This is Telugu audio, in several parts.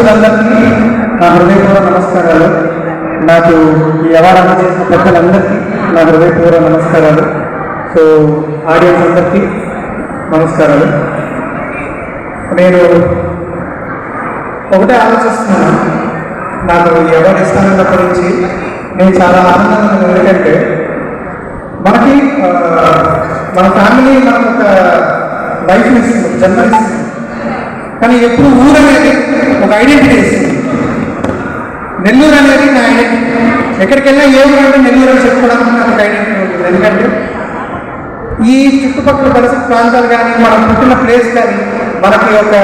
మిత్రులందరికీ నా హృదయపూర్వక నమస్కారాలు. నాకు ఈ అవార్డు అందజేసిన పెద్దలందరికీ నా హృదయపూర్వక నమస్కారాలు. సో ఆడియన్స్ అందరికీ నమస్కారాలు. నేను ఒకటే ఆలోచిస్తున్నాను, నాకు ఈ అవార్డు ఇస్తానన్నప్పటి నుంచి నేను చాలా ఆనందంగా ఉన్నాను. ఎందుకంటే మనకి మన ఫ్యామిలీ మనకు ఒక లైఫ్ని ఇస్తుంది, జన్మ ఇస్తుంది. కానీ ఎప్పుడు ఊరు అనేది ఒక ఐడెంటిటీ ఇస్తుంది. నెల్లూరు అనేది నా ఐడెంటిటీ. ఎక్కడికి వెళ్ళినా ఏ ఊరు అంటే నెల్లూరు అని చెప్పుకోవడానికి నాకు ఒక ఐడెంటిటీ ఉంటుంది. ఎందుకంటే ఈ చుట్టుపక్కల పరిసర ప్రాంతాలు కానీ మనం పుట్టిన ప్లేస్ కానీ మనకి ఒక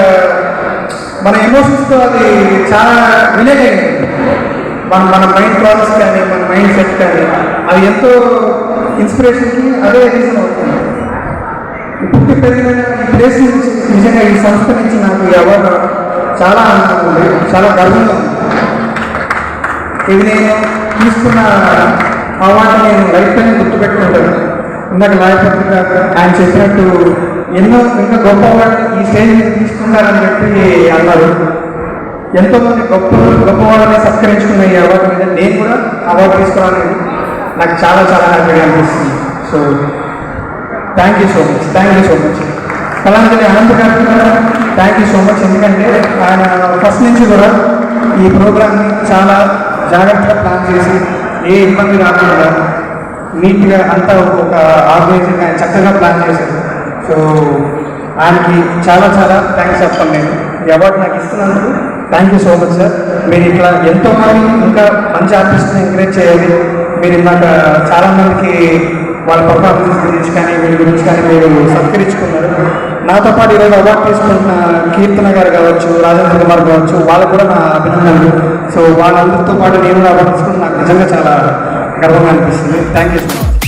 మన ఎమోషన్స్తో అది చాలా రిలేట్ అయింది. మన మైండ్ ప్రాసెస్ కానీ మన మైండ్ సెట్ కానీ అది ఎంతో ఇన్స్పిరేషన్కి అదే రీజన్ అవుతుంది. పుట్టి పెరిగిన ఈ ప్లేస్ నుంచి నిజంగా ఈ సంస్థ నుంచి నాకు ఈ అవార్డు చాలా ఆనందంగా ఉంది, చాలా గర్వంగా ఉంది. ఇది నేను తీసుకున్న అవార్డు నేను లైఫ్ టైం గుర్తుపెట్టుకుంటాను. ఇందాక లాయపత్రిక ఆయన చెప్పినట్టు ఎన్నో ఇంకా గొప్ప అవార్డు ఈ స్టేజ్ మీద తీసుకుంటారని చెప్పి అన్నారు. ఎంతోమంది గొప్ప వాళ్ళని సత్కరించుకున్న ఈ అవార్డు మీద నేను కూడా అవార్డు తీసుకోవాలని నాకు చాలా చాలా హ్యాపీగా అనిపిస్తుంది. So thank you so much. Kalanjali Anant గారికి థ్యాంక్ యూ సో మచ్. ఎందుకంటే ఆయన ఫస్ట్ నుంచి కూడా ఈ ప్రోగ్రామ్ని చాలా జాగ్రత్తగా ప్లాన్ చేసి ఏ ఇబ్బంది రాకుండా నీట్గా అంతా ఒక ఆర్గనైజేషన్ ఆయన చక్కగా ప్లాన్ చేశారు. సో ఆయనకి చాలా చాలా థ్యాంక్స్ చెప్పాను. నేను ఈ అవార్డు నాకు ఇస్తున్నందుకు thank you so much sir. మీరు ఇట్లా ఎంతోమంది ఇంకా మంచి ఆర్టిస్ట్ని ఎంకరేజ్ చేయాలి. మీరు ఇందాక చాలామందికి వాళ్ళ పర్ఫార్మెన్సెస్ గురించి కానీ వీళ్ళ గురించి కానీ మీరు సత్కరించుకున్నారు. నాతో పాటు ఈరోజు అవార్డు తీసుకుంటున్న కీర్తన గారు కావచ్చు, రాజేంద్ర కుమార్ కావచ్చు, వాళ్ళకు కూడా నా అభినందనలు. సో వాళ్ళందరితో పాటు నేను అవార్డు తీసుకుని నాకు నిజంగా చాలా గర్వంగా అనిపిస్తుంది. Thank you so much.